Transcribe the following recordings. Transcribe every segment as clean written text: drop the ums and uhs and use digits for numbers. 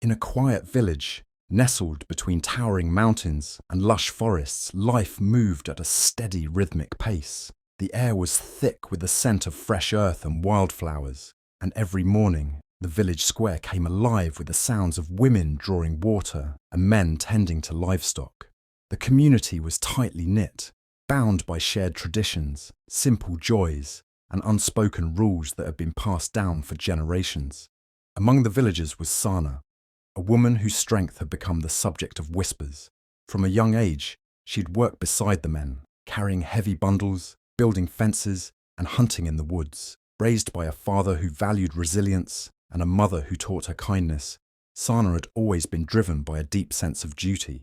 In a quiet village, nestled between towering mountains and lush forests, life moved at a steady rhythmic pace. The air was thick with the scent of fresh earth and wildflowers, and every morning the village square came alive with the sounds of women drawing water and men tending to livestock. The community was tightly knit, bound by shared traditions, simple joys, and unspoken rules that had been passed down for generations. Among the villagers was Sana, a woman whose strength had become the subject of whispers. From a young age, she'd worked beside the men, carrying heavy bundles, building fences, and hunting in the woods. Raised by a father who valued resilience and a mother who taught her kindness, Sana had always been driven by a deep sense of duty.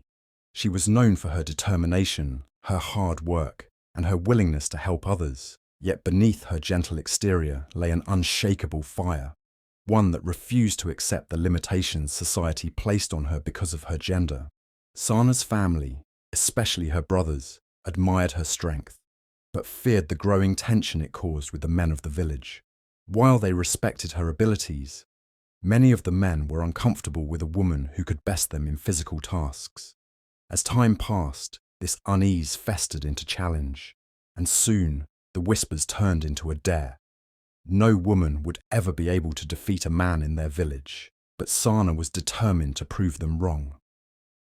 She was known for her determination, her hard work, and her willingness to help others. Yet beneath her gentle exterior lay an unshakable fire, one that refused to accept the limitations society placed on her because of her gender. Sana's family, especially her brothers, admired her strength, but feared the growing tension it caused with the men of the village. While they respected her abilities, many of the men were uncomfortable with a woman who could best them in physical tasks. As time passed, this unease festered into challenge, and soon the whispers turned into a dare. No woman would ever be able to defeat a man in their village, but Sana was determined to prove them wrong.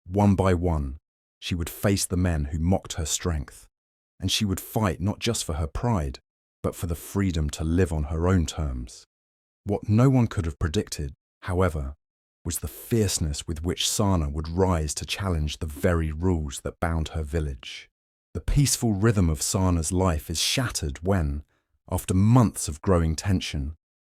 One by one, she would face the men who mocked her strength, and she would fight not just for her pride, but for the freedom to live on her own terms. What no one could have predicted, however, was the fierceness with which Sana would rise to challenge the very rules that bound her village. The peaceful rhythm of Sana's life is shattered when, after months of growing tension,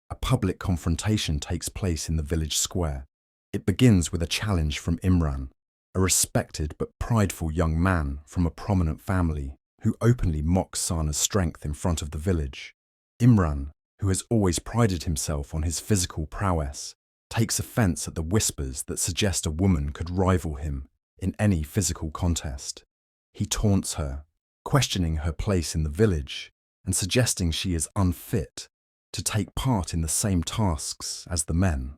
a public confrontation takes place in the village square. It begins with a challenge from Imran, a respected but prideful young man from a prominent family who openly mocks Sana's strength in front of the village. Imran, who has always prided himself on his physical prowess, takes offense at the whispers that suggest a woman could rival him in any physical contest. He taunts her, questioning her place in the village and suggesting she is unfit to take part in the same tasks as the men.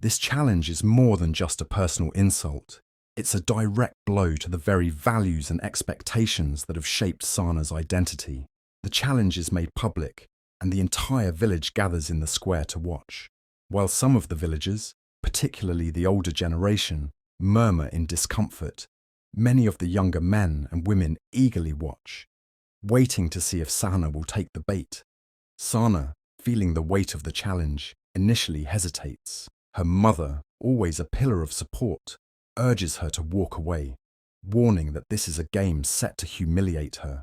This challenge is more than just a personal insult. It's a direct blow to the very values and expectations that have shaped Sana's identity. The challenge is made public, and the entire village gathers in the square to watch. While some of the villagers, particularly the older generation, murmur in discomfort, many of the younger men and women eagerly watch, waiting to see if Sana will take the bait. Sana, feeling the weight of the challenge, initially hesitates. Her mother, always a pillar of support, urges her to walk away, warning that this is a game set to humiliate her.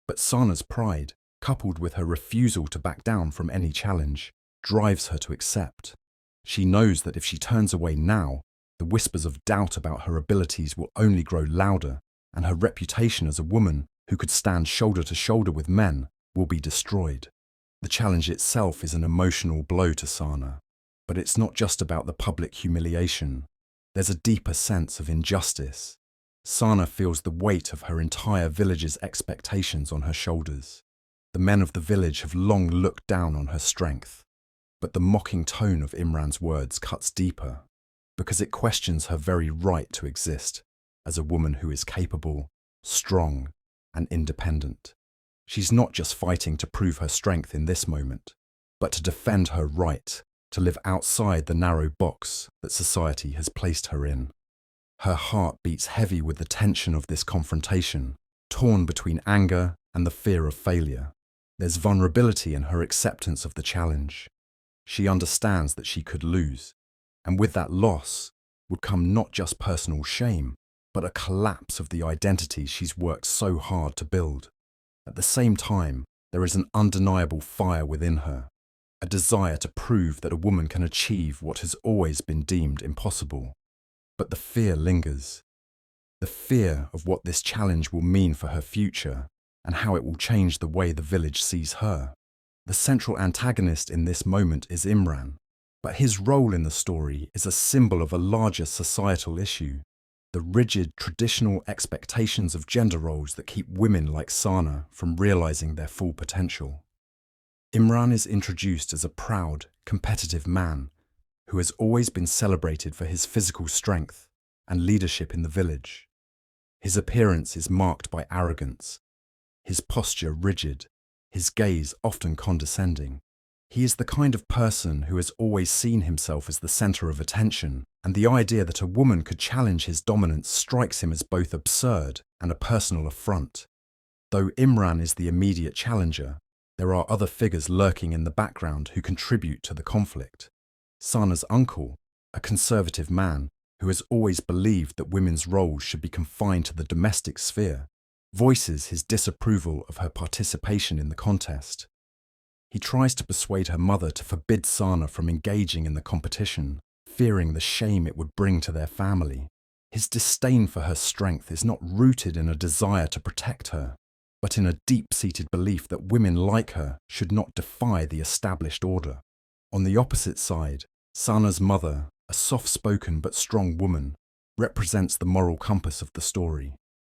But Sana's pride, coupled with her refusal to back down from any challenge, drives her to accept. She knows that if she turns away now, the whispers of doubt about her abilities will only grow louder, and her reputation as a woman who could stand shoulder to shoulder with men will be destroyed. The challenge itself is an emotional blow to Sana, but it's not just about the public humiliation. There's a deeper sense of injustice. Sana feels the weight of her entire village's expectations on her shoulders. The men of the village have long looked down on her strength, but the mocking tone of Imran's words cuts deeper, because it questions her very right to exist as a woman who is capable, strong, and independent. She's not just fighting to prove her strength in this moment, but to defend her right to live outside the narrow box that society has placed her in. Her heart beats heavy with the tension of this confrontation, torn between anger and the fear of failure. There's vulnerability in her acceptance of the challenge. She understands that she could lose, and with that loss would come not just personal shame, but a collapse of the identity she's worked so hard to build. At the same time, there is an undeniable fire within her, a desire to prove that a woman can achieve what has always been deemed impossible. But the fear lingers. The fear of what this challenge will mean for her future and how it will change the way the village sees her. The central antagonist in this moment is Imran, but his role in the story is a symbol of a larger societal issue, the rigid traditional expectations of gender roles that keep women like Sana from realizing their full potential. Imran is introduced as a proud, competitive man, who has always been celebrated for his physical strength and leadership in the village. His appearance is marked by arrogance, his posture rigid, his gaze often condescending. He is the kind of person who has always seen himself as the center of attention, and the idea that a woman could challenge his dominance strikes him as both absurd and a personal affront. Though Imran is the immediate challenger, there are other figures lurking in the background who contribute to the conflict. Sana's uncle, a conservative man who has always believed that women's roles should be confined to the domestic sphere, voices his disapproval of her participation in the contest. He tries to persuade her mother to forbid Sana from engaging in the competition, fearing the shame it would bring to their family. His disdain for her strength is not rooted in a desire to protect her, but in a deep-seated belief that women like her should not defy the established order. On the opposite side, Sana's mother, a soft-spoken but strong woman, represents the moral compass of the story.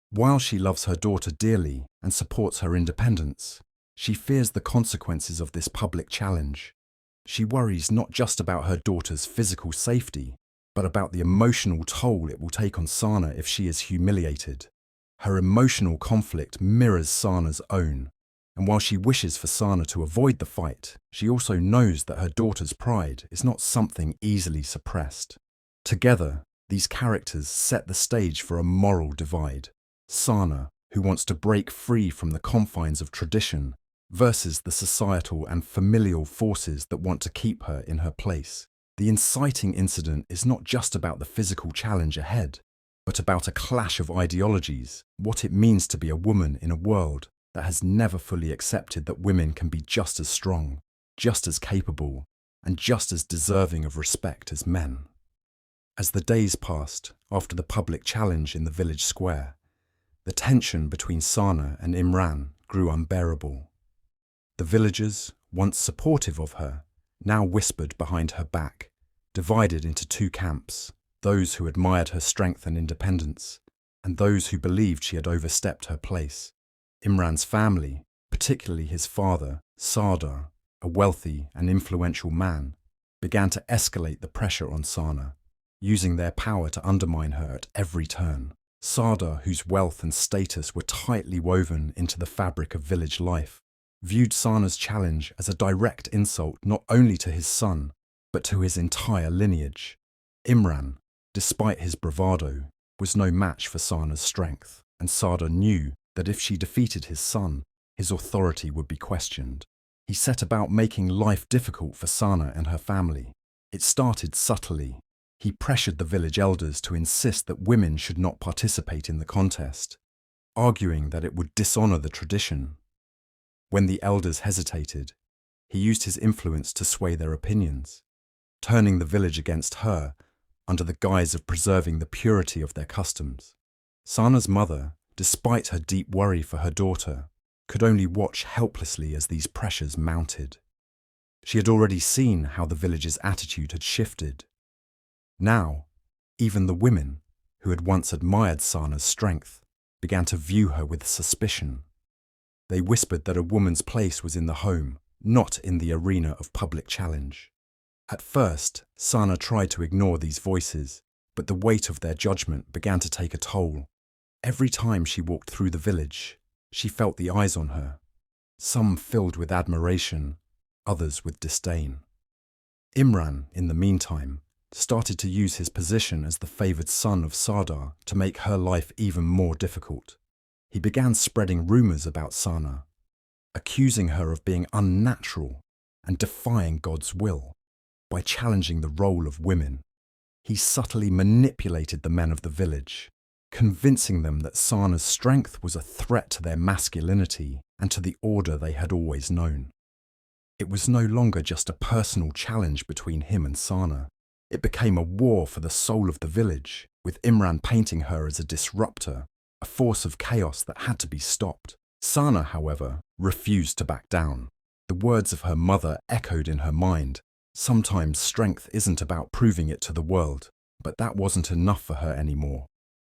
While she loves her daughter dearly and supports her independence, she fears the consequences of this public challenge. She worries not just about her daughter's physical safety, but about the emotional toll it will take on Sana if she is humiliated. Her emotional conflict mirrors Sana's own, and while she wishes for Sana to avoid the fight, she also knows that her daughter's pride is not something easily suppressed. Together, these characters set the stage for a moral divide. Sana, who wants to break free from the confines of tradition, versus the societal and familial forces that want to keep her in her place. The inciting incident is not just about the physical challenge ahead, but about a clash of ideologies, what it means to be a woman in a world that has never fully accepted that women can be just as strong, just as capable, and just as deserving of respect as men. As the days passed after the public challenge in the village square, the tension between Sana and Imran grew unbearable. The villagers, once supportive of her, now whispered behind her back, divided into two camps, those who admired her strength and independence, and those who believed she had overstepped her place. Imran's family, particularly his father, Sardar, a wealthy and influential man, began to escalate the pressure on Sana, using their power to undermine her at every turn. Sardar, whose wealth and status were tightly woven into the fabric of village life, viewed Sana's challenge as a direct insult not only to his son, but to his entire lineage. Imran, despite his bravado, was no match for Sana's strength, and Sardar knew that if she defeated his son, his authority would be questioned. He set about making life difficult for Sana and her family. It started subtly. He pressured the village elders to insist that women should not participate in the contest, arguing that it would dishonor the tradition. When the elders hesitated, he used his influence to sway their opinions, turning the village against her under the guise of preserving the purity of their customs. Sana's mother, despite her deep worry for her daughter, could only watch helplessly as these pressures mounted. She had already seen how the village's attitude had shifted. Now, even the women, who had once admired Sana's strength, began to view her with suspicion. They whispered that a woman's place was in the home, not in the arena of public challenge. At first, Sana tried to ignore these voices, but the weight of their judgment began to take a toll. Every time she walked through the village, she felt the eyes on her, some filled with admiration, others with disdain. Imran, in the meantime, started to use his position as the favoured son of Sardar to make her life even more difficult. He began spreading rumours about Sana, accusing her of being unnatural and defying God's will. By challenging the role of women, he subtly manipulated the men of the village, convincing them that Sana's strength was a threat to their masculinity and to the order they had always known. It was no longer just a personal challenge between him and Sana. It became a war for the soul of the village, with Imran painting her as a disruptor, a force of chaos that had to be stopped. Sana, however, refused to back down. The words of her mother echoed in her mind. Sometimes strength isn't about proving it to the world, but that wasn't enough for her anymore.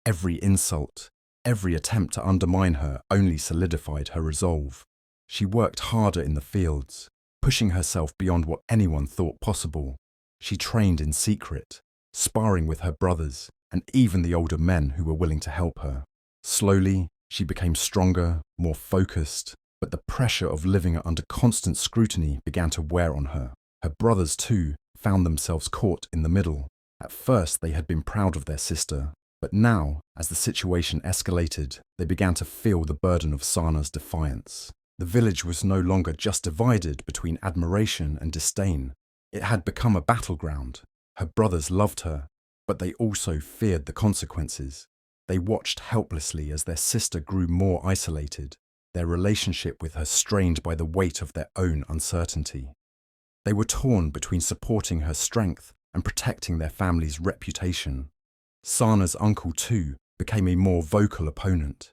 Every insult, every attempt to undermine her only solidified her resolve. She worked harder in the fields, pushing herself beyond what anyone thought possible. She trained in secret, sparring with her brothers and even the older men who were willing to help her. Slowly, she became stronger, more focused, but the pressure of living under constant scrutiny began to wear on her. Her brothers, too, found themselves caught in the middle. At first, they had been proud of their sister, but now, as the situation escalated, they began to feel the burden of Sana's defiance. The village was no longer just divided between admiration and disdain. It had become a battleground. Her brothers loved her, but they also feared the consequences. They watched helplessly as their sister grew more isolated, their relationship with her strained by the weight of their own uncertainty. They were torn between supporting her strength and protecting their family's reputation. Sana's uncle, too, became a more vocal opponent.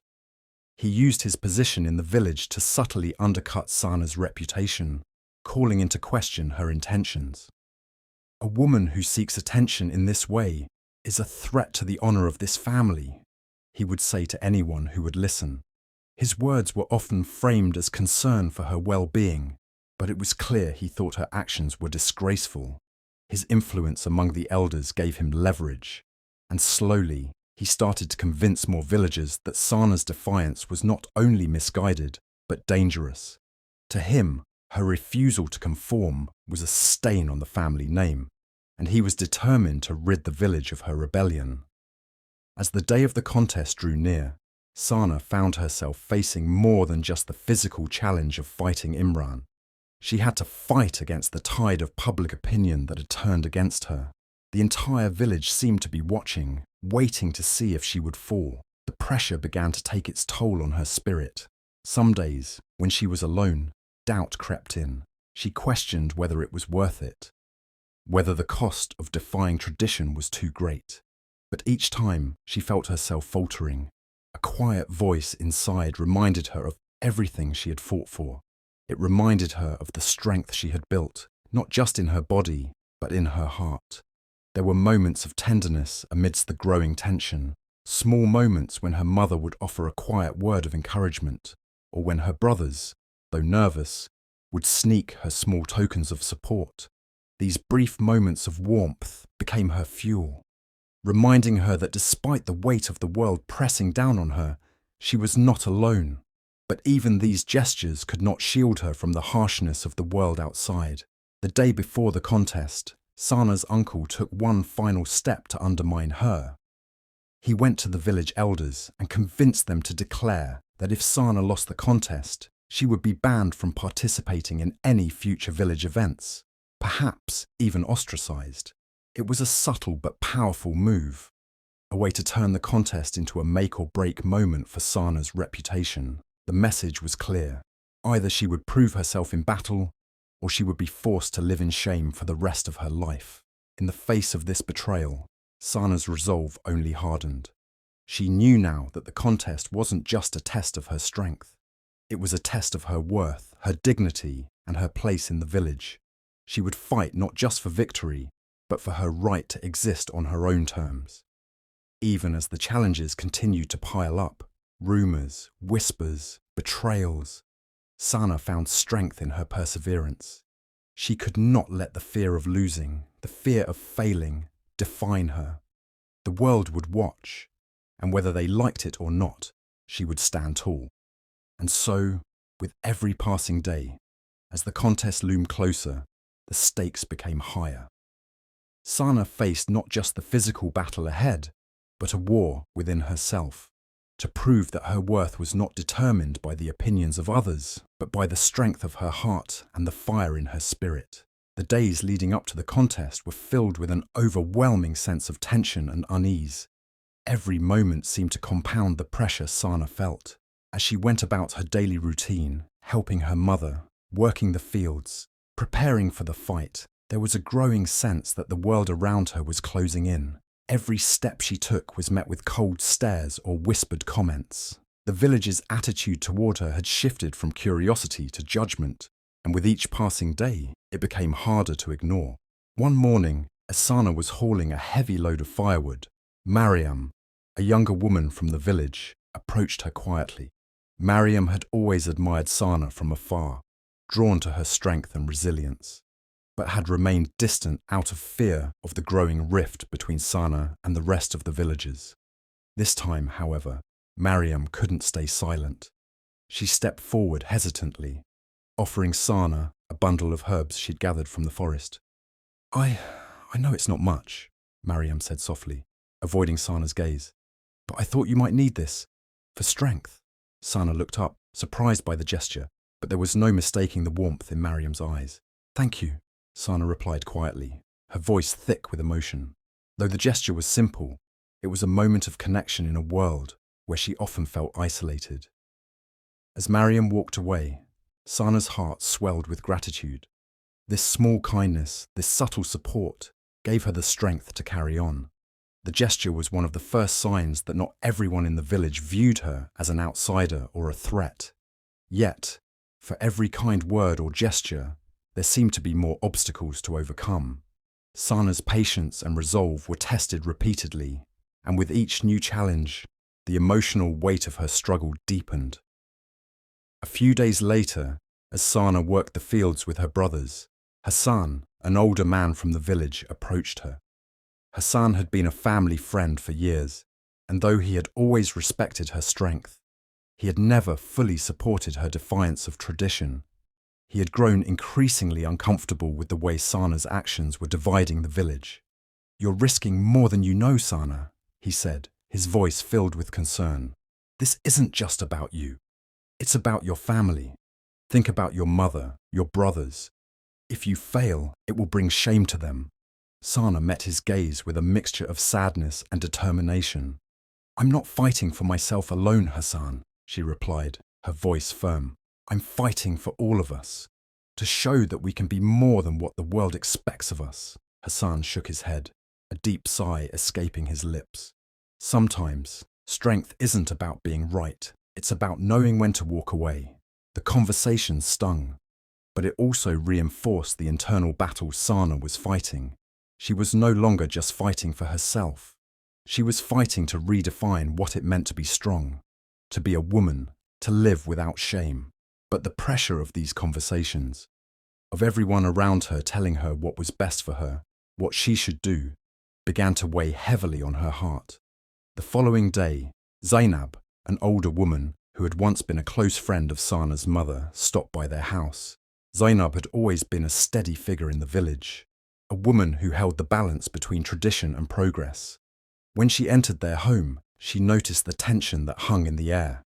He used his position in the village to subtly undercut Sana's reputation, calling into question her intentions. A woman who seeks attention in this way is a threat to the honor of this family, he would say to anyone who would listen. His words were often framed as concern for her well-being, but it was clear he thought her actions were disgraceful. His influence among the elders gave him leverage, and slowly he started to convince more villagers that Sana's defiance was not only misguided, but dangerous. To him, her refusal to conform was a stain on the family name, and he was determined to rid the village of her rebellion. As the day of the contest drew near, Sana found herself facing more than just the physical challenge of fighting Imran. She had to fight against the tide of public opinion that had turned against her. The entire village seemed to be watching, waiting to see if she would fall. The pressure began to take its toll on her spirit. Some days, when she was alone, doubt crept in. She questioned whether it was worth it, whether the cost of defying tradition was too great. But each time, she felt herself faltering. A quiet voice inside reminded her of everything she had fought for. It reminded her of the strength she had built, not just in her body, but in her heart. There were moments of tenderness amidst the growing tension, small moments when her mother would offer a quiet word of encouragement, or when her brothers, though nervous, would sneak her small tokens of support. These brief moments of warmth became her fuel, reminding her that despite the weight of the world pressing down on her, she was not alone. But even these gestures could not shield her from the harshness of the world outside. The day before the contest, Sana's uncle took one final step to undermine her. He went to the village elders and convinced them to declare that if Sana lost the contest, she would be banned from participating in any future village events, perhaps even ostracized. It was a subtle but powerful move, a way to turn the contest into a make-or-break moment for Sana's reputation. The message was clear. Either she would prove herself in battle, or she would be forced to live in shame for the rest of her life. In the face of this betrayal, Sana's resolve only hardened. She knew now that the contest wasn't just a test of her strength. It was a test of her worth, her dignity, and her place in the village. She would fight not just for victory, but for her right to exist on her own terms. Even as the challenges continued to pile up, rumors, whispers, betrayals, Sana found strength in her perseverance. She could not let the fear of losing, the fear of failing, define her. The world would watch, and whether they liked it or not, she would stand tall. And so, with every passing day, as the contest loomed closer, the stakes became higher. Sana faced not just the physical battle ahead, but a war within herself, to prove that her worth was not determined by the opinions of others, but by the strength of her heart and the fire in her spirit. The days leading up to the contest were filled with an overwhelming sense of tension and unease. Every moment seemed to compound the pressure Sana felt. As she went about her daily routine, helping her mother, working the fields, preparing for the fight, there was a growing sense that the world around her was closing in. Every step she took was met with cold stares or whispered comments. The village's attitude toward her had shifted from curiosity to judgment, and with each passing day, it became harder to ignore. One morning, as Sana was hauling a heavy load of firewood, Mariam, a younger woman from the village, approached her quietly. Mariam had always admired Sana from afar, drawn to her strength and resilience. but had remained distant out of fear of the growing rift between Sana and the rest of the villagers. This time, however, Mariam couldn't stay silent. She stepped forward hesitantly, offering Sana a bundle of herbs she'd gathered from the forest. I know it's not much, Mariam said softly, avoiding Sana's gaze, but I thought you might need this, for strength. Sana looked up, surprised by the gesture, but there was no mistaking the warmth in Mariam's eyes. Thank you, Sana replied quietly, her voice thick with emotion. Though the gesture was simple, it was a moment of connection in a world where she often felt isolated. As Mariam walked away, Sana's heart swelled with gratitude. This small kindness, this subtle support, gave her the strength to carry on. The gesture was one of the first signs that not everyone in the village viewed her as an outsider or a threat. Yet, for every kind word or gesture, there seemed to be more obstacles to overcome. Sana's patience and resolve were tested repeatedly, and with each new challenge, the emotional weight of her struggle deepened. A few days later, as Sana worked the fields with her brothers, Hassan, an older man from the village, approached her. Hassan had been a family friend for years, and though he had always respected her strength, he had never fully supported her defiance of tradition. He had grown increasingly uncomfortable with the way Sana's actions were dividing the village. "You're risking more than you know, Sana," he said, his voice filled with concern. "This isn't just about you. It's about your family. Think about your mother, your brothers. If you fail, it will bring shame to them." Sana met his gaze with a mixture of sadness and determination. "I'm not fighting for myself alone, Hassan," she replied, her voice firm. "I'm fighting for all of us, to show that we can be more than what the world expects of us." Hassan shook his head, a deep sigh escaping his lips. Sometimes, strength isn't about being right. It's about knowing when to walk away. The conversation stung, but it also reinforced the internal battle Sana was fighting. She was no longer just fighting for herself. She was fighting to redefine what it meant to be strong, to be a woman, to live without shame. But the pressure of these conversations, of everyone around her telling her what was best for her, what she should do, began to weigh heavily on her heart. The following day, Zainab, an older woman who had once been a close friend of Sana's mother, stopped by their house. Zainab had always been a steady figure in the village, a woman who held the balance between tradition and progress. When she entered their home, she noticed the tension that hung in the air.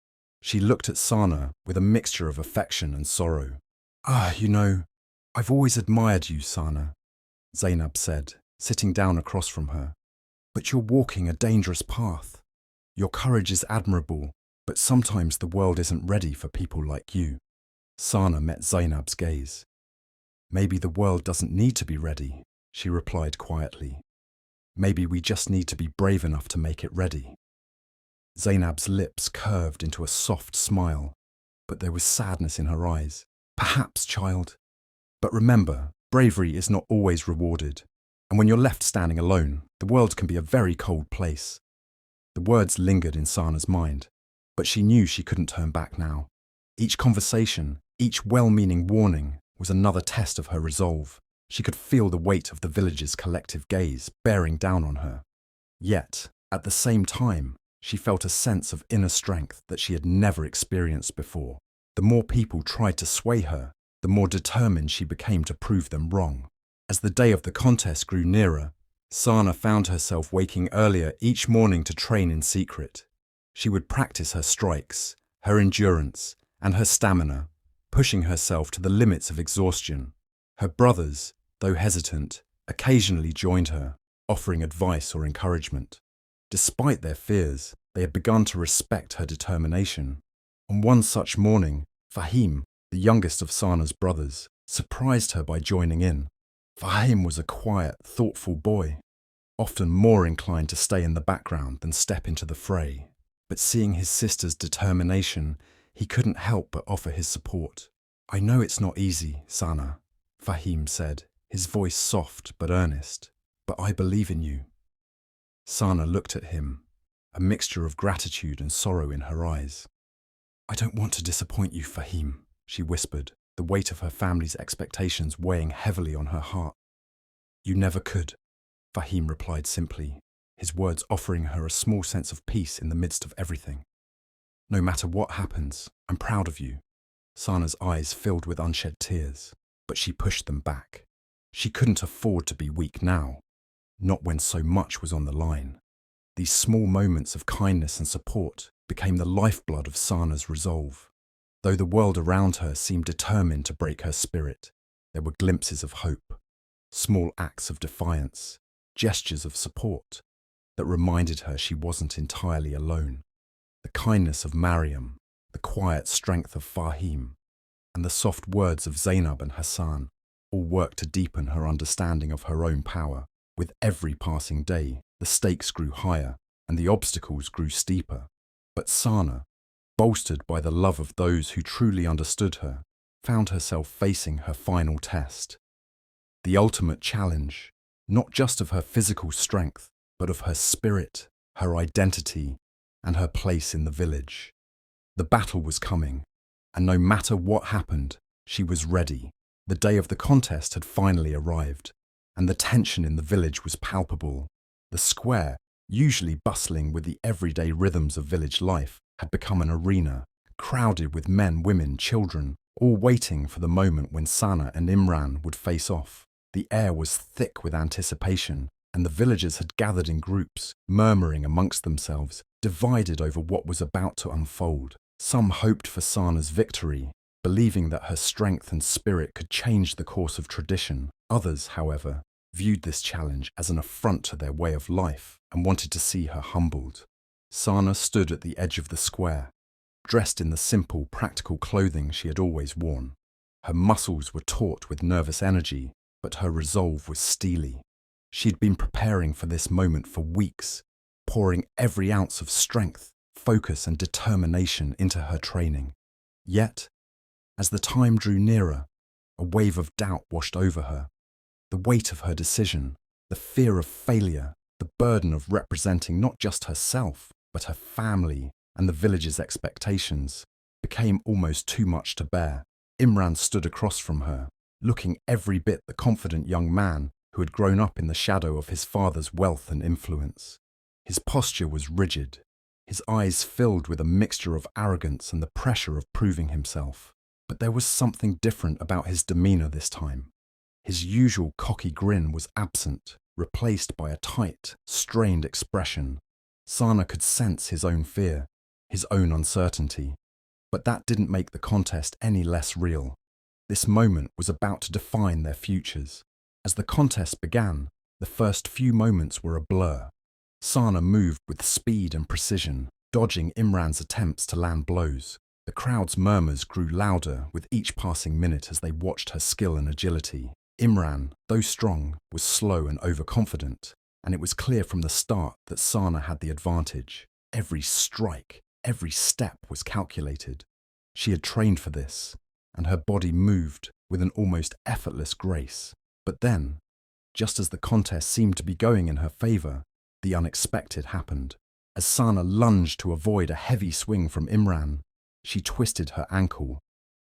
She looked at Sana with a mixture of affection and sorrow. I've always admired you, Sana," Zainab said, sitting down across from her. "But you're walking a dangerous path. Your courage is admirable, but sometimes the world isn't ready for people like you." Sana met Zainab's gaze. "Maybe the world doesn't need to be ready," she replied quietly. "Maybe we just need to be brave enough to make it ready." Zainab's lips curved into a soft smile, but there was sadness in her eyes. "Perhaps, child. But remember, bravery is not always rewarded, and when you're left standing alone, the world can be a very cold place." The words lingered in Sana's mind, but she knew she couldn't turn back now. Each conversation, each well-meaning warning, was another test of her resolve. She could feel the weight of the village's collective gaze bearing down on her. Yet, at the same time, she felt a sense of inner strength that she had never experienced before. The more people tried to sway her, the more determined she became to prove them wrong. As the day of the contest grew nearer, Sana found herself waking earlier each morning to train in secret. She would practice her strikes, her endurance, and her stamina, pushing herself to the limits of exhaustion. Her brothers, though hesitant, occasionally joined her, offering advice or encouragement. Despite their fears, they had begun to respect her determination. On one such morning, Fahim, the youngest of Sana's brothers, surprised her by joining in. Fahim was a quiet, thoughtful boy, often more inclined to stay in the background than step into the fray. But seeing his sister's determination, he couldn't help but offer his support. "I know it's not easy, Sana," Fahim said, his voice soft but earnest, "but I believe in you." Sana looked at him, a mixture of gratitude and sorrow in her eyes. "I don't want to disappoint you, Fahim," she whispered, the weight of her family's expectations weighing heavily on her heart. "You never could," Fahim replied simply, his words offering her a small sense of peace in the midst of everything. "No matter what happens, I'm proud of you." Sana's eyes filled with unshed tears, but she pushed them back. She couldn't afford to be weak now, not when so much was on the line. These small moments of kindness and support became the lifeblood of Sana's resolve. Though the world around her seemed determined to break her spirit, there were glimpses of hope, small acts of defiance, gestures of support that reminded her she wasn't entirely alone. The kindness of Mariam, the quiet strength of Fahim, and the soft words of Zainab and Hassan all worked to deepen her understanding of her own power. With every passing day, the stakes grew higher and the obstacles grew steeper. But Sana, bolstered by the love of those who truly understood her, found herself facing her final test. The ultimate challenge, not just of her physical strength, but of her spirit, her identity, and her place in the village. The battle was coming, and no matter what happened, she was ready. The day of the contest had finally arrived, and the tension in the village was palpable. The square, usually bustling with the everyday rhythms of village life, had become an arena, crowded with men, women, children, all waiting for the moment when Sana and Imran would face off. The air was thick with anticipation, and the villagers had gathered in groups, murmuring amongst themselves, divided over what was about to unfold. Some hoped for Sana's victory, believing that her strength and spirit could change the course of tradition. Others, however, viewed this challenge as an affront to their way of life and wanted to see her humbled. Sana stood at the edge of the square, dressed in the simple, practical clothing she had always worn. Her muscles were taut with nervous energy, but her resolve was steely. She'd been preparing for this moment for weeks, pouring every ounce of strength, focus and determination into her training. Yet, as the time drew nearer, a wave of doubt washed over her. The weight of her decision, the fear of failure, the burden of representing not just herself, but her family and the village's expectations, became almost too much to bear. Imran stood across from her, looking every bit the confident young man who had grown up in the shadow of his father's wealth and influence. His posture was rigid, his eyes filled with a mixture of arrogance and the pressure of proving himself. But there was something different about his demeanor this time. His usual cocky grin was absent, replaced by a tight, strained expression. Sana could sense his own fear, his own uncertainty. But that didn't make the contest any less real. This moment was about to define their futures. As the contest began, the first few moments were a blur. Sana moved with speed and precision, dodging Imran's attempts to land blows. The crowd's murmurs grew louder with each passing minute as they watched her skill and agility. Imran, though strong, was slow and overconfident, and it was clear from the start that Sana had the advantage. Every strike, every step was calculated. She had trained for this, and her body moved with an almost effortless grace. But then, just as the contest seemed to be going in her favour, the unexpected happened. As Sana lunged to avoid a heavy swing from Imran, she twisted her ankle.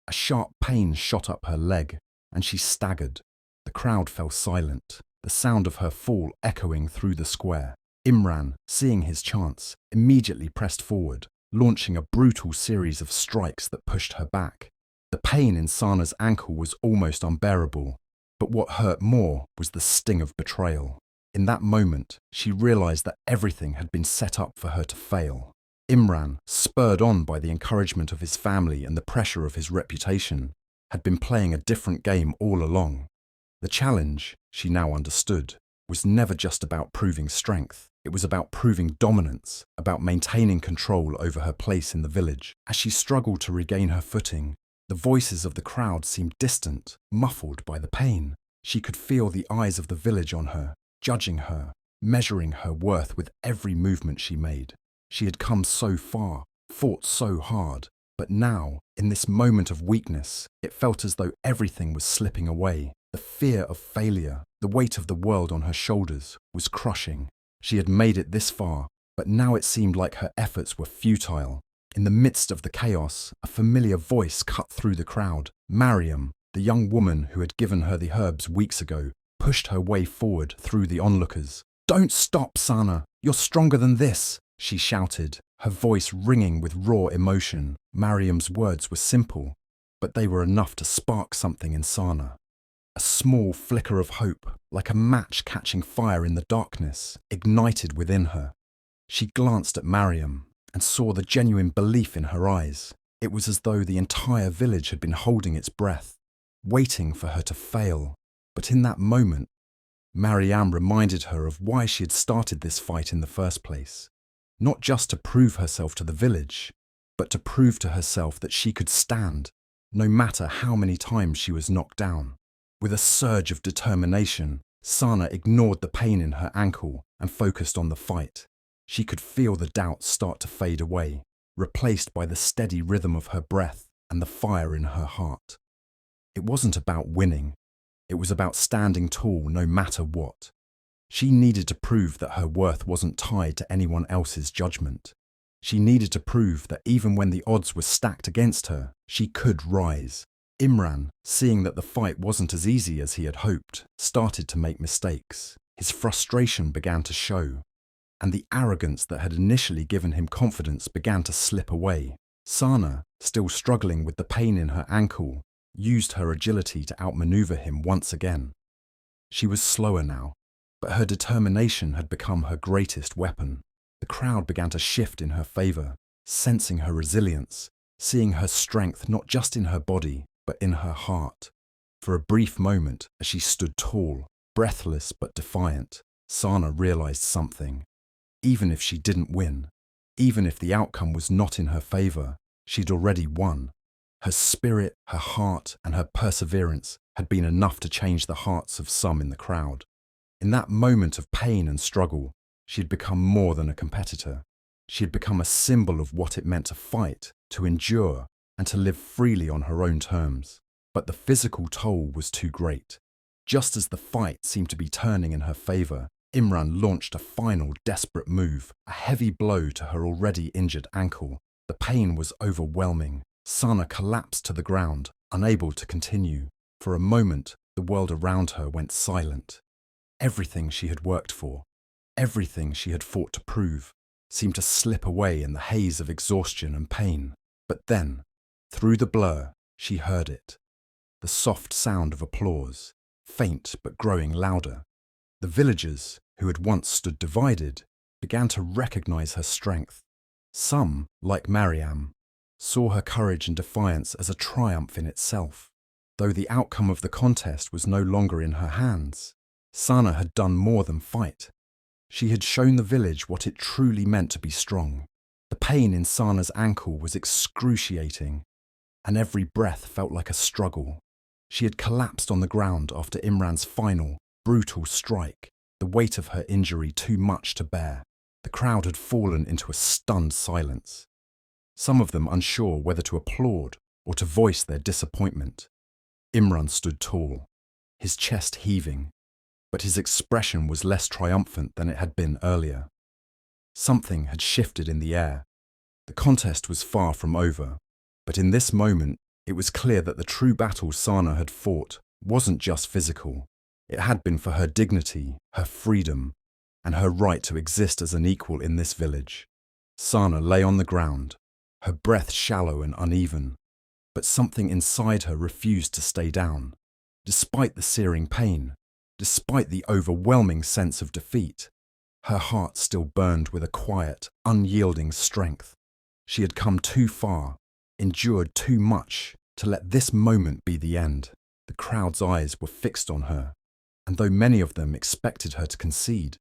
A sharp pain shot up her leg, and she staggered. The crowd fell silent, the sound of her fall echoing through the square. Imran, seeing his chance, immediately pressed forward, launching a brutal series of strikes that pushed her back. The pain in Sana's ankle was almost unbearable, but what hurt more was the sting of betrayal. In that moment, she realized that everything had been set up for her to fail. Imran, spurred on by the encouragement of his family and the pressure of his reputation, had been playing a different game all along. The challenge, she now understood, was never just about proving strength. It was about proving dominance, about maintaining control over her place in the village. As she struggled to regain her footing, the voices of the crowd seemed distant, muffled by the pain. She could feel the eyes of the village on her, judging her, measuring her worth with every movement she made. She had come so far, fought so hard, but now, in this moment of weakness, it felt as though everything was slipping away. The fear of failure, the weight of the world on her shoulders, was crushing. She had made it this far, but now it seemed like her efforts were futile. In the midst of the chaos, a familiar voice cut through the crowd. Mariam, the young woman who had given her the herbs weeks ago, pushed her way forward through the onlookers. "Don't stop, Sana! You're stronger than this!" she shouted, her voice ringing with raw emotion. Mariam's words were simple, but they were enough to spark something in Sana. A small flicker of hope, like a match catching fire in the darkness, ignited within her. She glanced at Mariam and saw the genuine belief in her eyes. It was as though the entire village had been holding its breath, waiting for her to fail. But in that moment, Mariam reminded her of why she had started this fight in the first place. Not just to prove herself to the village, but to prove to herself that she could stand, no matter how many times she was knocked down. With a surge of determination, Sana ignored the pain in her ankle and focused on the fight. She could feel the doubt start to fade away, replaced by the steady rhythm of her breath and the fire in her heart. It wasn't about winning. It was about standing tall no matter what. She needed to prove that her worth wasn't tied to anyone else's judgment. She needed to prove that even when the odds were stacked against her, she could rise. Imran, seeing that the fight wasn't as easy as he had hoped, started to make mistakes. His frustration began to show, and the arrogance that had initially given him confidence began to slip away. Sana, still struggling with the pain in her ankle, used her agility to outmaneuver him once again. She was slower now, but her determination had become her greatest weapon. The crowd began to shift in her favor, sensing her resilience, seeing her strength not just in her body, but in her heart. For a brief moment, as she stood tall, breathless but defiant, Sana realized something. Even if she didn't win, even if the outcome was not in her favor, she'd already won. Her spirit, her heart, and her perseverance had been enough to change the hearts of some in the crowd. In that moment of pain and struggle, she had become more than a competitor. She had become a symbol of what it meant to fight, to endure, and to live freely on her own terms. But the physical toll was too great. Just as the fight seemed to be turning in her favor, Imran launched a final desperate move, a heavy blow to her already injured ankle. The pain was overwhelming. Sana collapsed to the ground, unable to continue. For a moment, the world around her went silent. Everything she had worked for, everything she had fought to prove, seemed to slip away in the haze of exhaustion and pain. But then, through the blur, she heard it. The soft sound of applause, faint but growing louder. The villagers, who had once stood divided, began to recognize her strength. Some, like Mariam, saw her courage and defiance as a triumph in itself. Though the outcome of the contest was no longer in her hands, Sana had done more than fight. She had shown the village what it truly meant to be strong. The pain in Sana's ankle was excruciating, and every breath felt like a struggle. She had collapsed on the ground after Imran's final, brutal strike, the weight of her injury too much to bear. The crowd had fallen into a stunned silence, some of them unsure whether to applaud or to voice their disappointment. Imran stood tall, his chest heaving, but his expression was less triumphant than it had been earlier. Something had shifted in the air. The contest was far from over, but in this moment, it was clear that the true battle Sana had fought wasn't just physical. It had been for her dignity, her freedom, and her right to exist as an equal in this village. Sana lay on the ground, her breath shallow and uneven, but something inside her refused to stay down. Despite the searing pain, despite the overwhelming sense of defeat, her heart still burned with a quiet, unyielding strength. She had come too far, endured too much, to let this moment be the end. The crowd's eyes were fixed on her, and though many of them expected her to concede,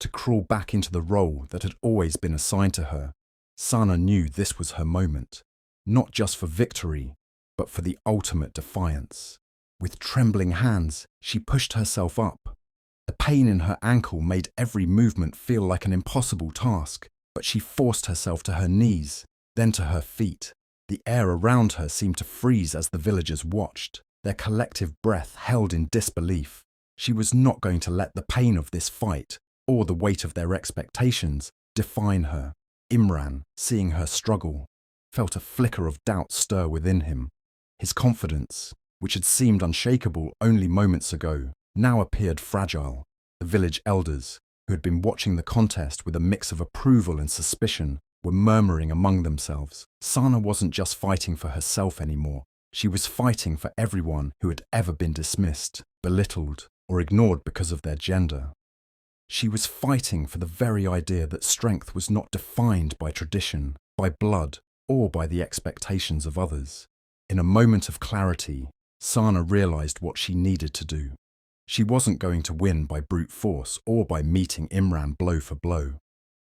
to crawl back into the role that had always been assigned to her, Sana knew this was her moment, not just for victory, but for the ultimate defiance. With trembling hands, she pushed herself up. The pain in her ankle made every movement feel like an impossible task, but she forced herself to her knees, then to her feet. The air around her seemed to freeze as the villagers watched, their collective breath held in disbelief. She was not going to let the pain of this fight, or the weight of their expectations, define her. Imran, seeing her struggle, felt a flicker of doubt stir within him. His confidence, which had seemed unshakable only moments ago, now appeared fragile. The village elders, who had been watching the contest with a mix of approval and suspicion, were murmuring among themselves. Sana wasn't just fighting for herself anymore. She was fighting for everyone who had ever been dismissed, belittled, or ignored because of their gender. She was fighting for the very idea that strength was not defined by tradition, by blood, or by the expectations of others. In a moment of clarity, Sana realized what she needed to do. She wasn't going to win by brute force or by meeting Imran blow for blow.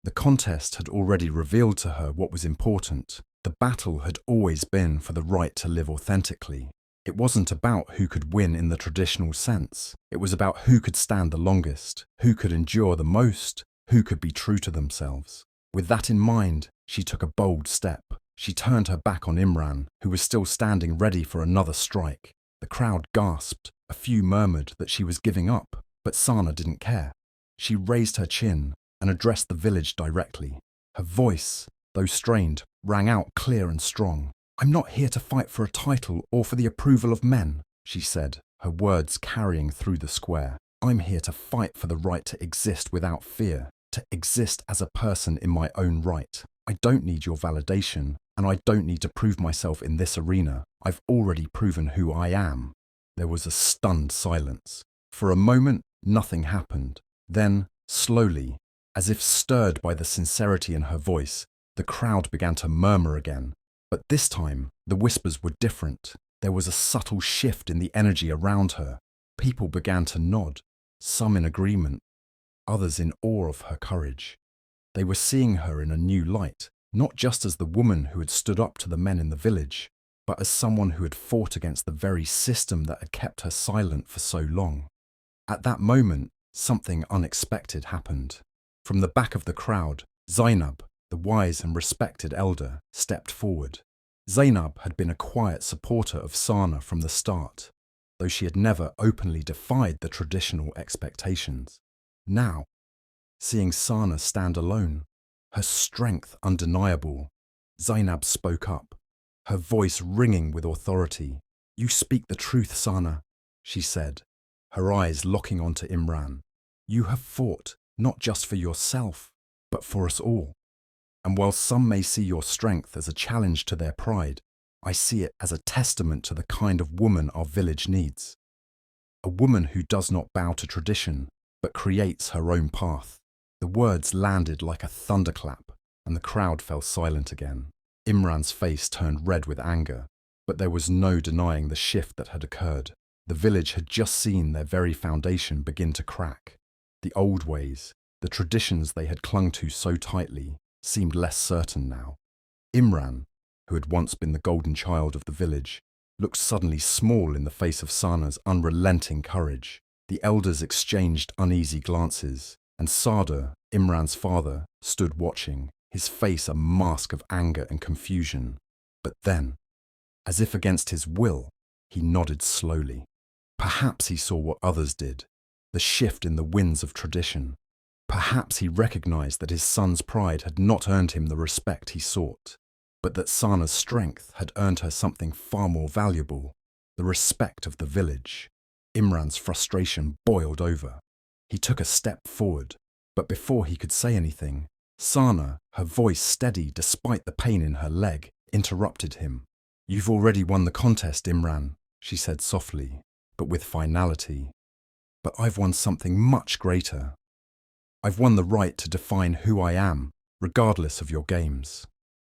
The contest had already revealed to her what was important. The battle had always been for the right to live authentically. It wasn't about who could win in the traditional sense. It was about who could stand the longest, who could endure the most, who could be true to themselves. With that in mind, she took a bold step. She turned her back on Imran, who was still standing ready for another strike. The crowd gasped. A few murmured that she was giving up, but Sana didn't care. She raised her chin and addressed the village directly. Her voice, though strained, rang out clear and strong. "I'm not here to fight for a title or for the approval of men," she said, her words carrying through the square. "I'm here to fight for the right to exist without fear, to exist as a person in my own right. I don't need your validation, and I don't need to prove myself in this arena. I've already proven who I am." There was a stunned silence. For a moment, nothing happened. Then, slowly, as if stirred by the sincerity in her voice, the crowd began to murmur again. But this time, the whispers were different. There was a subtle shift in the energy around her. People began to nod, some in agreement, others in awe of her courage. They were seeing her in a new light, not just as the woman who had stood up to the men in the village, but as someone who had fought against the very system that had kept her silent for so long. At that moment, something unexpected happened. From the back of the crowd, Zainab, the wise and respected elder, stepped forward. Zainab had been a quiet supporter of Sana from the start, though she had never openly defied the traditional expectations. Now, seeing Sana stand alone, her strength undeniable, Zainab spoke up, her voice ringing with authority. "You speak the truth, Sana," she said, her eyes locking onto Imran. "You have fought not just for yourself, but for us all. And while some may see your strength as a challenge to their pride, I see it as a testament to the kind of woman our village needs. A woman who does not bow to tradition, but creates her own path." The words landed like a thunderclap, and the crowd fell silent again. Imran's face turned red with anger, but there was no denying the shift that had occurred. The village had just seen their very foundation begin to crack. The old ways, the traditions they had clung to so tightly, seemed less certain now. Imran, who had once been the golden child of the village, looked suddenly small in the face of Sana's unrelenting courage. The elders exchanged uneasy glances, and Sada, Imran's father, stood watching, his face a mask of anger and confusion. But then, as if against his will, he nodded slowly. Perhaps he saw what others did, the shift in the winds of tradition. Perhaps he recognized that his son's pride had not earned him the respect he sought, but that Sana's strength had earned her something far more valuable, the respect of the village. Imran's frustration boiled over. He took a step forward, but before he could say anything, Sana, her voice steady despite the pain in her leg, interrupted him. "You've already won the contest, Imran," she said softly, but with finality. "But I've won something much greater. I've won the right to define who I am, regardless of your games."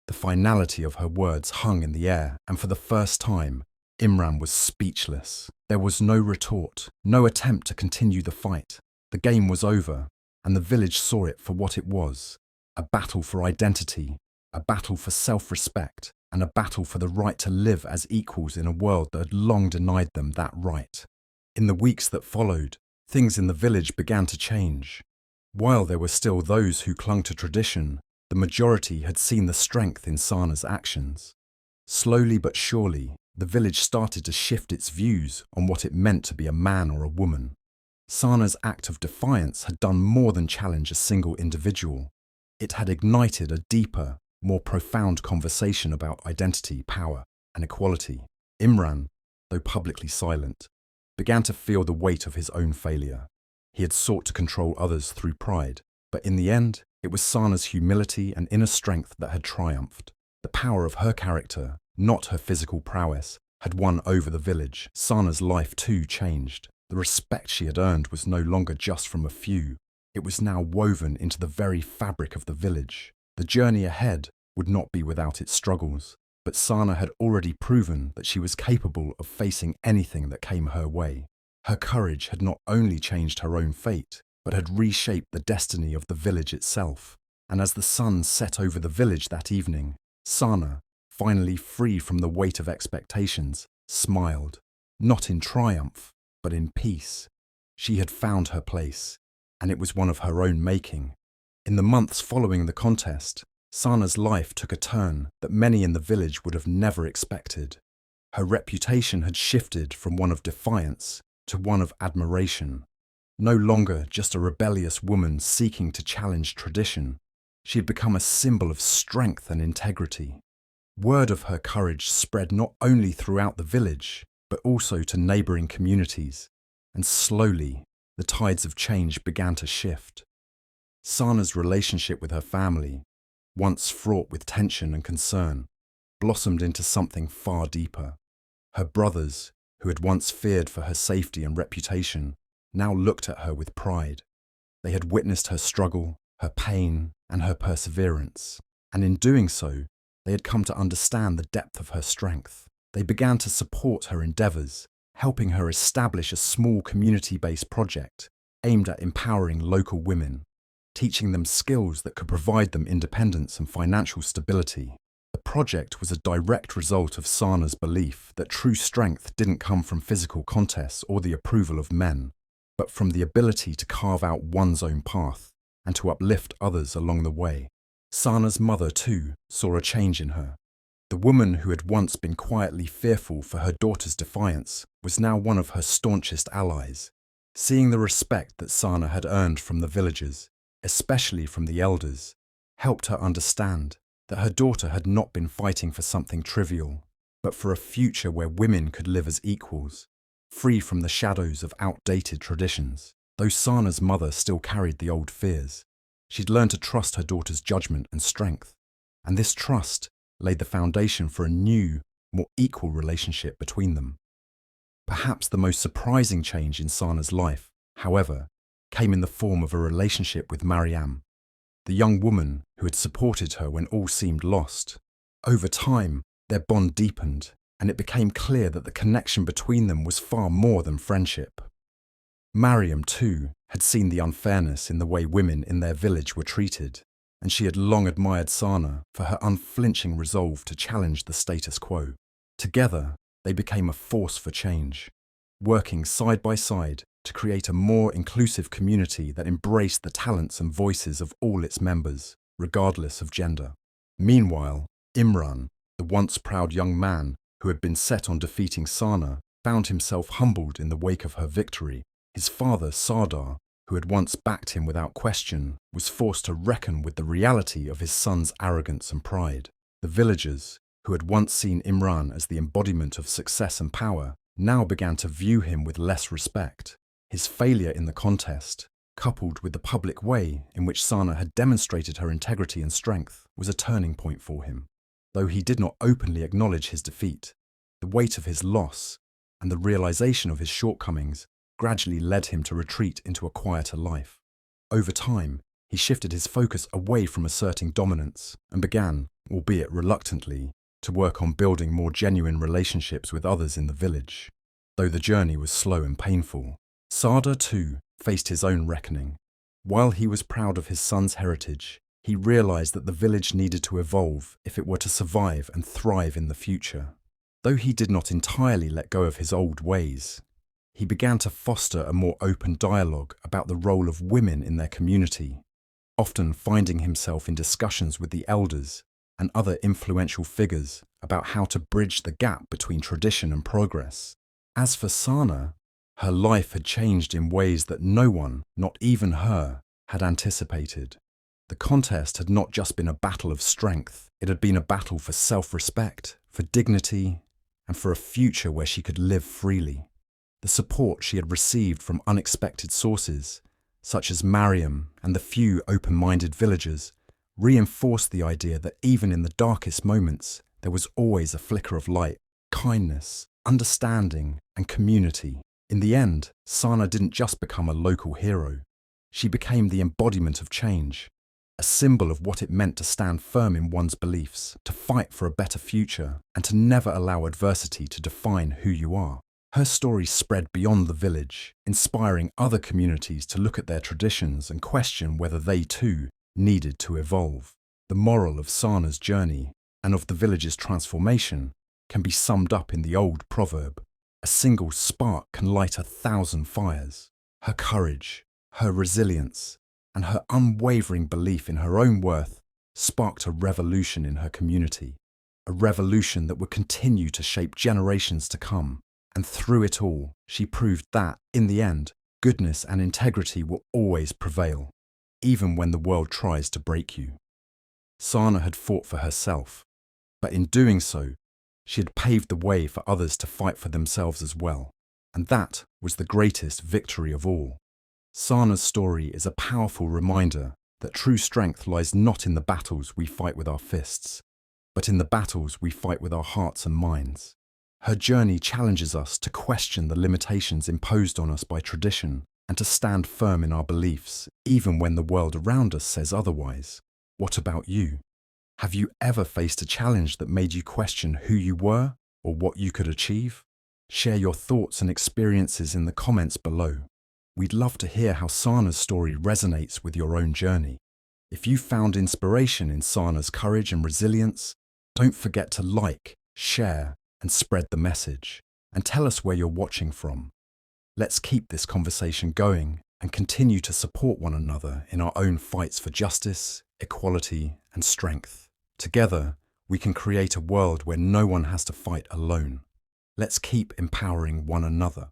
The finality of her words hung in the air, and for the first time, Imran was speechless. There was no retort, no attempt to continue the fight. The game was over, and the village saw it for what it was: a battle for identity, a battle for self-respect, and a battle for the right to live as equals in a world that had long denied them that right. In the weeks that followed, things in the village began to change. While there were still those who clung to tradition, the majority had seen the strength in Sana's actions. Slowly but surely, the village started to shift its views on what it meant to be a man or a woman. Sana's act of defiance had done more than challenge a single individual. It had ignited a deeper, more profound conversation about identity, power, and equality. Imran, though publicly silent, began to feel the weight of his own failure. He had sought to control others through pride, but in the end, it was Sana's humility and inner strength that had triumphed. The power of her character, not her physical prowess, had won over the village. Sana's life too changed. The respect she had earned was no longer just from a few. It was now woven into the very fabric of the village. The journey ahead would not be without its struggles, but Sana had already proven that she was capable of facing anything that came her way. Her courage had not only changed her own fate, but had reshaped the destiny of the village itself. And as the sun set over the village that evening, Sana, finally free from the weight of expectations, smiled, not in triumph, but in peace. She had found her place, and it was one of her own making. In the months following the contest, Sana's life took a turn that many in the village would have never expected. Her reputation had shifted from one of defiance to one of admiration. No longer just a rebellious woman seeking to challenge tradition, she had become a symbol of strength and integrity. Word of her courage spread not only throughout the village, but also to neighbouring communities, and slowly the tides of change began to shift. Sana's relationship with her family, once fraught with tension and concern, blossomed into something far deeper. Her brothers, who had once feared for her safety and reputation, now looked at her with pride. They had witnessed her struggle, her pain, and her perseverance, and in doing so, they had come to understand the depth of her strength. They began to support her endeavours, helping her establish a small community-based project aimed at empowering local women, teaching them skills that could provide them independence and financial stability. The project was a direct result of Sana's belief that true strength didn't come from physical contests or the approval of men, but from the ability to carve out one's own path and to uplift others along the way. Sana's mother, too, saw a change in her. The woman who had once been quietly fearful for her daughter's defiance was now one of her staunchest allies. Seeing the respect that Sana had earned from the villagers, especially from the elders, helped her understand that her daughter had not been fighting for something trivial, but for a future where women could live as equals, free from the shadows of outdated traditions. Though Sana's mother still carried the old fears, she'd learned to trust her daughter's judgment and strength, and this trust laid the foundation for a new, more equal relationship between them. Perhaps the most surprising change in Sana's life, however, came in the form of a relationship with Mariam, the young woman who had supported her when all seemed lost. Over time, their bond deepened, and it became clear that the connection between them was far more than friendship. Mariam, too, had seen the unfairness in the way women in their village were treated, and she had long admired Sana for her unflinching resolve to challenge the status quo. Together, they became a force for change, working side by side to create a more inclusive community that embraced the talents and voices of all its members, regardless of gender. Meanwhile, Imran, the once proud young man who had been set on defeating Sana, found himself humbled in the wake of her victory. His father, Sardar, who had once backed him without question, was forced to reckon with the reality of his son's arrogance and pride. The villagers, who had once seen Imran as the embodiment of success and power, now began to view him with less respect. His failure in the contest, coupled with the public way in which Sana had demonstrated her integrity and strength, was a turning point for him. Though he did not openly acknowledge his defeat, the weight of his loss and the realization of his shortcomings gradually led him to retreat into a quieter life. Over time, he shifted his focus away from asserting dominance and began, albeit reluctantly, to work on building more genuine relationships with others in the village. Though the journey was slow and painful, Sardar too faced his own reckoning. While he was proud of his son's heritage, he realized that the village needed to evolve if it were to survive and thrive in the future. Though he did not entirely let go of his old ways, he began to foster a more open dialogue about the role of women in their community, often finding himself in discussions with the elders and other influential figures about how to bridge the gap between tradition and progress. As for Sana, her life had changed in ways that no one, not even her, had anticipated. The contest had not just been a battle of strength, it had been a battle for self-respect, for dignity, and for a future where she could live freely. The support she had received from unexpected sources, such as Mariam and the few open-minded villagers, reinforced the idea that even in the darkest moments, there was always a flicker of light, kindness, understanding, and community. In the end, Sana didn't just become a local hero. She became the embodiment of change, a symbol of what it meant to stand firm in one's beliefs, to fight for a better future, and to never allow adversity to define who you are. Her story spread beyond the village, inspiring other communities to look at their traditions and question whether they too needed to evolve. The moral of Sana's journey and of the village's transformation can be summed up in the old proverb: a single spark can light 1,000 fires. Her courage, her resilience, and her unwavering belief in her own worth sparked a revolution in her community, a revolution that would continue to shape generations to come. And through it all, she proved that, in the end, goodness and integrity will always prevail, even when the world tries to break you. Sana had fought for herself, but in doing so, she had paved the way for others to fight for themselves as well, and that was the greatest victory of all. Sana's story is a powerful reminder that true strength lies not in the battles we fight with our fists, but in the battles we fight with our hearts and minds. Her journey challenges us to question the limitations imposed on us by tradition and to stand firm in our beliefs, even when the world around us says otherwise. What about you? Have you ever faced a challenge that made you question who you were or what you could achieve? Share your thoughts and experiences in the comments below. We'd love to hear how Sana's story resonates with your own journey. If you found inspiration in Sana's courage and resilience, don't forget to like, share, and spread the message. And tell us where you're watching from. Let's keep this conversation going and continue to support one another in our own fights for justice, equality, and strength. Together, we can create a world where no one has to fight alone. Let's keep empowering one another.